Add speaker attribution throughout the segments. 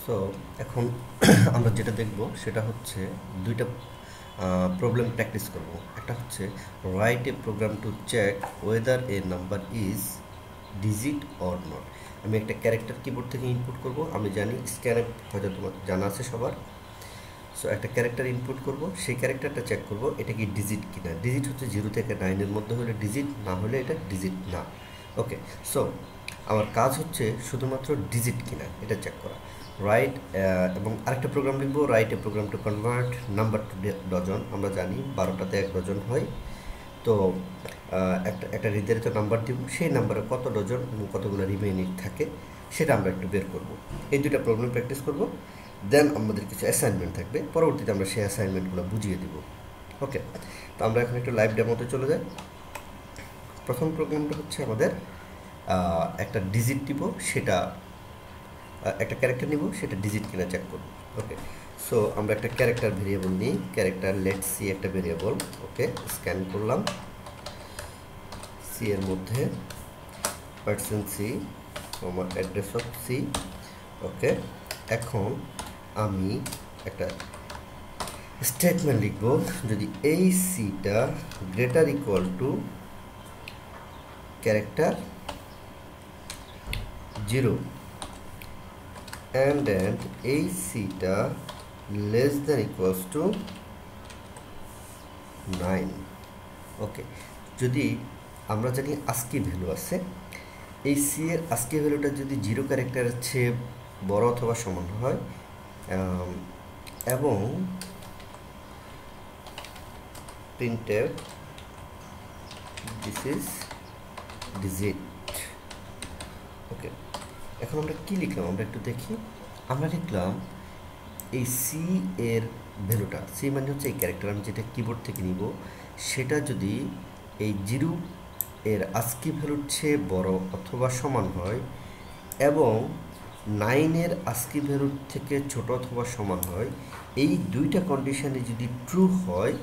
Speaker 1: So এখন আমরা যেটা দেখব সেটা হচ্ছে দুইটা প্রবলেম প্র্যাকটিস করব। একটা হচ্ছে write a program to check whether a number is digit or not. আমি একটা ক্যারেক্টার কিবোর্ড থেকে ইনপুট করব। আমি জানি স্ক্যানে হয়তো তোমার জানা আছে সবার। সো একটা ক্যারেক্টার ইনপুট করব, সেই ক্যারেক্টারটা চেক করব এটা কি ডিজিট কিনা। ডিজিট হচ্ছে 0 থেকে 9-এর মধ্যে হলে ডিজিট, না হলে এটা ডিজিট না। ওকে, সো আমার কাজ হচ্ছে শুধুমাত্র ডিজিট কিনা এটা চেক করা। রাইট এবং আরেকটা প্রোগ্রাম লিখব, write a program to convert number to dozen. আমরা জানি 12টাতে 1 ডজন হয়। তো একটা একটা নির্ধারিত নাম্বার দিব, সেই নাম্বারে কত ডজন এবং কতগুলো রিমেইনিং থাকে সেটা আমরা একটু বের করব। এই দুইটা প্রবলেম প্র্যাকটিস করব। দেন আমাদের কিছু অ্যাসাইনমেন্ট থাকবে, পরবর্তীতে আমরা সেই অ্যাসাইনমেন্টগুলো বুঝিয়ে দিব। ওকে, তো আমরা এখন একটু লাইভ ডেমোতে চলে যাই। প্রথম প্রোগ্রামটা হচ্ছে আমাদের একটা ডিজিট দিব, সেটা একটা ক্যারেক্টার নিব, সেটা ডিজিট কিনা চেক করব। ওকে, সো আমরা একটা ক্যারেক্টার ভেরিয়েবল নিই, ক্যারেক্টার লেট সি একটা ভেরিয়েবল। ওকে, স্ক্যান করলাম, সি এর মধ্যে %c, অ্যাড্রেস অফ সি। ওকে, এখন আমি একটা স্টেটমেন্ট লিখব, যদি এই সিটা greater equal to character 0 and এই সিটা লেস দ্যান ইকুয়ালস টু 9। ওকে, যদি আমরা জানি আস্কি ভ্যালু আছে, এই সি এর আস্কি ভ্যালুটা যদি 0 ক্যারেক্টারের চেয়ে বড় অথবা সমান হয় এবং printf this is digit। ওকে, এখন আমরা কি লিখলাম আমরা একটু দেখি। আমরা লিখলাম এই সি এর ভ্যালুটা, সি মানে হচ্ছে এই ক্যারেক্টার আমি যেটা কিবোর্ড থেকে নিব, সেটা যদি এই 0 এর আস্কি ভ্যালুর চেয়ে বড় অথবা সমান হয় এবং 9 এর আস্কি ভ্যালুর থেকে ছোট অথবা সমান হয়, এই দুইটা কন্ডিশনে যদি ট্রু হয়,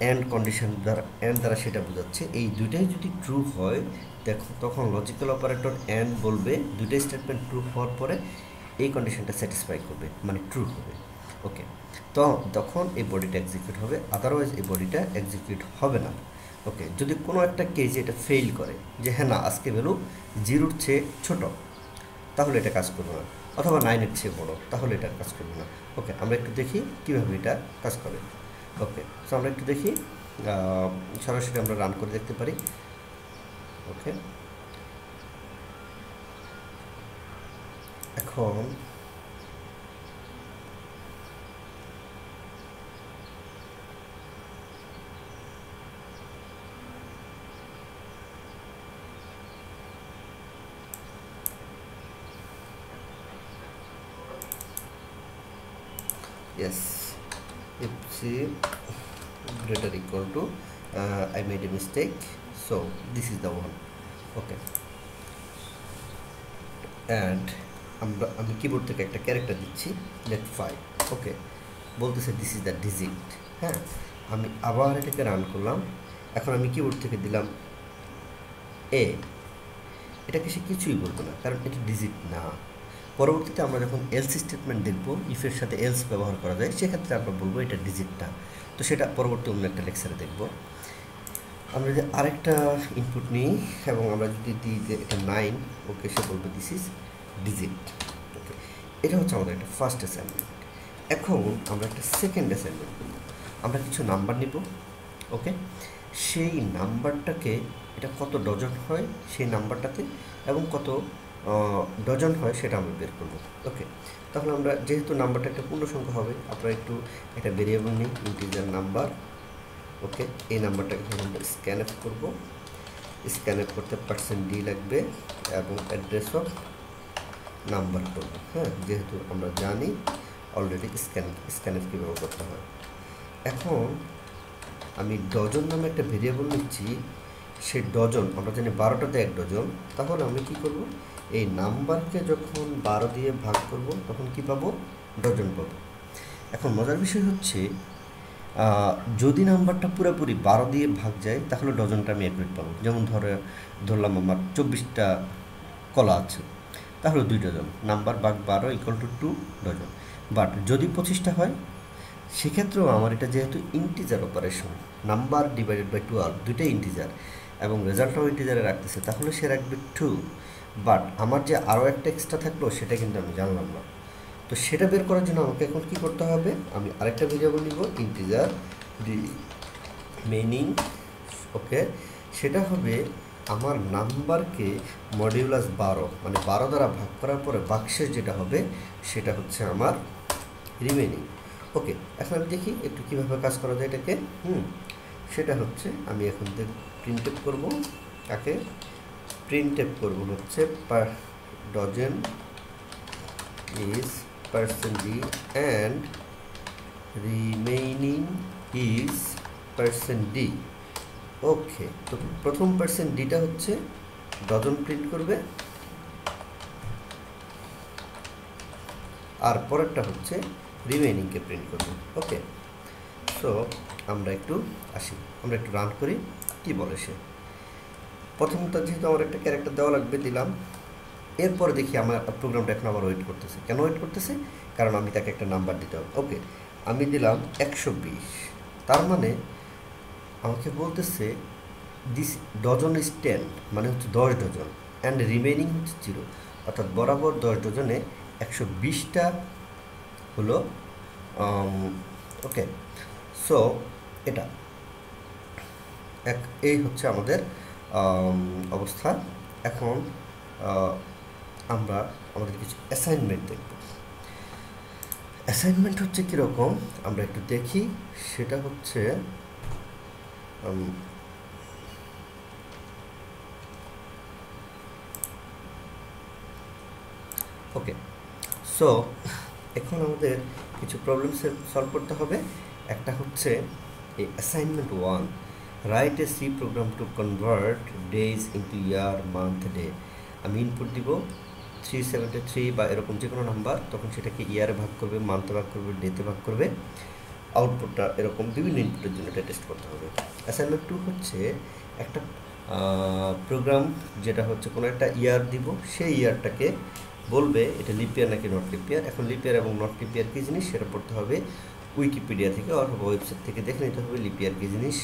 Speaker 1: অ্যান্ড কন্ডিশন দ্বারা সেটা বোঝাচ্ছে, এই দুইটাই যদি ট্রু হয় দেখো তখন লজিক্যাল অপারেটর অ্যান্ড বলবে, দুইটাই স্টেটমেন্ট ট্রু হওয়ার পরে এই কন্ডিশনটা স্যাটিসফাই করবে, মানে ট্রু হবে। ওকে, তো তখন এই বডিটা এক্সিকিউট হবে, আদারওয়াইজ এই বডিটা এক্সিকিউট হবে না। ওকে, যদি কোনো একটা কেজে এটা ফেইল করে যে হ্যাঁ না আজকে ভ্যালু 0-র চেয়ে ছোট, তাহলে এটা কাজ করবে না, অথবা 9-এর চেয়ে বড়, তাহলে এটা কাজ করবে না। ওকে, আমরা একটু দেখি কীভাবে এটা কাজ করে। ওকে, সো আমরা একটু দেখি, সরাসরি আমরা রান করে দেখতে পারি। ওকে, এখন yes, if c greater equal to I made a mistake, so this is the one. Okay, and আমি কিবোর্ড থেকে একটা ক্যারেক্টার দিচ্ছি লেট 5। ওকে, বলতেছে দিস ইজ দ্য ডিজিট। হ্যাঁ, আমি আবার এটাকে রান করলাম, এখন আমি কিবোর্ড থেকে দিলাম এ, এটাকে সে কিছুই বলবো না কারণ এটা ডিজিট না। পরবর্তীতে আমরা যখন এলস স্টেটমেন্ট দেখব, ইফের সাথে এলস ব্যবহার করা যায়, সেক্ষেত্রে আমরা বলবো এটা ডিজিট না। তো সেটা পরবর্তী অন্য একটা লেকচারে দেখব। আমরা যদি আরেকটা ইনপুট নিই এবং আমরা যদি দিই যে এটা 9, ওকে, সে বলবে দিস ইজ ডিজিট। ওকে, এটা হচ্ছে আমাদের একটা ফার্স্ট অ্যাসাইনমেন্ট। এখন আমরা একটা সেকেন্ড অ্যাসাইনমেন্ট করব, আমরা কিছু নাম্বার নিব। ওকে, সেই নাম্বারটাকে এটা কত ডজন হয় সেই নাম্বারটাতে এবং কত ডজন হয় সেটা আমরা বের করব। ওকে, তাহলে আমরা যেহেতু নাম্বারটা একটা পূর্ণ সংখ্যা হবে, আপনারা একটু একটা ভেরিয়েবল নিই ইন্টিজার নাম্বার। ওকে, এই নাম্বারটাকে আমরা স্ক্যান অফ করবো, স্ক্যান অফ করতে %d লাগবে এবং অ্যাড্রেস অফ নাম্বার করবো। হ্যাঁ, যেহেতু আমরা জানি অলরেডি স্ক্যান অফ কীভাবে করতে হয়। এখন আমি ডজন নামে একটা ভেরিয়েবল নিচ্ছি, সেই ডজন আমরা জানি 12টাতে 1 ডজন, তাহলে আমি কি করব, এই নাম্বারকে যখন 12 দিয়ে ভাগ করব তখন কি পাবো, ডজন পাবো। এখন মজার বিষয় হচ্ছে যদি নাম্বারটা পুরোপুরি 12 দিয়ে ভাগ যায় তাহলে ডজনটা আমি অ্যাকুরেট পাবো। যেমন ধরলাম আমার 24টা কলা আছে, তাহলে 2 ডজন, নাম্বার ভাগ 12 ইকুয়াল টু 2 ডজন। বাট যদি 25টা হয় সেক্ষেত্রেও আমার এটা যেহেতু integer operation, number divided by 12 দুইটাই ইন্টিজার এবং রেজাল্টটাও ইন্টিজারে রাখতেছে, তাহলে সে রাখবে 2। বাট আমার যে আরও একটা এক্সট্রা থাকলো সেটা কিন্তু আমি জানলাম না। তো সেটা বের করার জন্য আমাকে এখন কী করতে হবে, আমি আরেকটা ভেরিয়েবল নিব ইন্টিজার রিমেইনিং। ওকে, সেটা হবে আমার নাম্বারকে মডিউলাস 12 মানে 12 দ্বারা ভাগ করার পরে বাক্সের যেটা হবে সেটা হচ্ছে আমার রিমেইনিং। ওকে, এখন আমি দেখি একটু কীভাবে কাজ করা যায় এটাকে। সেটা হচ্ছে আমি এখন প্রিন্ট আপ করবো। তাকে প্রিন্ট আপ করবো হচ্ছে per dozen is % d and remaining is % d। ওকে, তো প্রথম % ডিটা হচ্ছে ডজন প্রিন্ট করবে, আর পরেরটা হচ্ছে রিমেইনিংকে প্রিন্ট করবে। ওকে, সো আমরা একটু আসি, আমরা একটু রান করি কি বলে সে। প্রথমত যেহেতু আমার একটা ক্যারেক্টার দেওয়া লাগবে, দিলাম। এরপরে দেখি আমার প্রোগ্রামটা এখন আবার ওয়েট করতেছে। কেন ওয়েট করতেছে? কারণ আমি তাকে একটা নাম্বার দিতে হবে। ওকে, আমি দিলাম 120, তার মানে আমাকে বলতেছে দিস ডজন ইজ 10, মানে হচ্ছে 10 ডজন, অ্যান্ড রিমেইনিং হচ্ছে 0, অর্থাৎ বরাবর 10 ডজনে 120টা হলো। ওকে, সো এটা এই হচ্ছে আমাদের অবস্থা। এখন আমরা আমাদের কিছু অ্যাসাইনমেন্ট দেখব। অ্যাসাইনমেন্ট হচ্ছে কীরকম আমরা একটু দেখি। সেটা হচ্ছে ওকে, সো এখন আমাদের কিছু প্রবলেম সলভ করতে হবে। একটা হচ্ছে এই assignment 1, write a C program to convert days into year, month, day. আমি ইনপুট দিব 373 বা এরকম যে কোনো নাম্বার, তখন সেটাকে ইয়ারে ভাগ করবে, মান্থে ভাগ করবে, ডেতে ভাগ করবে। আউটপুটটা এরকম বিভিন্ন ইনপুটের জন্য এটা টেস্ট করতে হবে। অ্যাসাইনমেন্ট 2 হচ্ছে একটা প্রোগ্রাম যেটা হচ্ছে কোনো একটা ইয়ার দিব, সেই ইয়ারটাকে বলবে এটা লিপ ইয়ার নাকি নট লিপ ইয়ার। এখন লিপ ইয়ার এবং নট লিপ ইয়ার কী জিনিস সেটা পড়তে হবে উইকিপিডিয়া থেকে অথবা ওয়েবসাইট থেকে দেখে নিতে হবে লিপ ইয়ার কী জিনিস,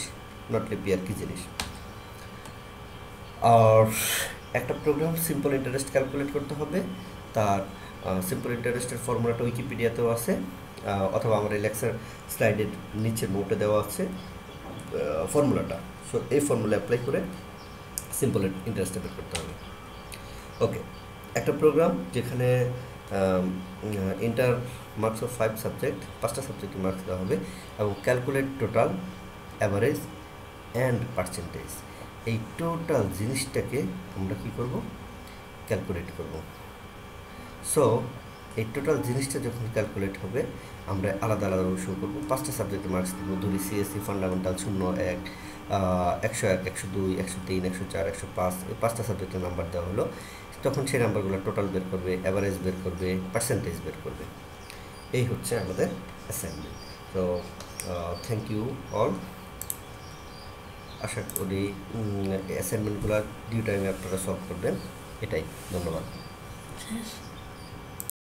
Speaker 1: নট লিপ ইয়ার কী জিনিস। আর একটা প্রোগ্রাম সিম্পল ইন্টারেস্ট ক্যালকুলেট করতে হবে, তার সিম্পল ইন্টারেস্টের ফর্মুলাটা উইকিপিডিয়াতেও আছে, অথবা আমার এই লেকচার স্লাইডের নিচে নোটে দেওয়া আছে ফর্মুলাটা। সো এই ফর্মুলা অ্যাপ্লাই করে সিম্পল ইন্টারেস্ট বের করতে হবে। ওকে, একটা প্রোগ্রাম যেখানে ইন্টার মার্কস অফ 5 সাবজেক্ট, 5টা সাবজেক্টে মার্কস দেওয়া হবে, এবং calculate total, average and percentage. এই টোটাল জিনিসটাকে আমরা কী করব, ক্যালকুলেট করব। সো এই টোটাল জিনিসটা যখন ক্যালকুলেট হবে আমরা আলাদা আলাদা শুরু করবো। 5টা সাবজেক্টে মার্কস দেবো, ধরি সিএসসি, ফান্ডামেন্টাল, 0, 1, 101, 102, 103, 104, 105, এই 5টা সাবজেক্টের নাম্বার দেওয়া হলো। তখন সেই নাম্বারগুলো টোটাল বের করবে, অ্যাভারেজ বের করবে, পার্সেন্টেজ বের করবে। এই হচ্ছে আমাদের অ্যাসাইনমেন্ট। তো থ্যাংক ইউ অল। আশা করি অ্যাসাইনমেন্টগুলো ডিউ টাইমে আপনারা সলভ করবেন। এটাই, ধন্যবাদ।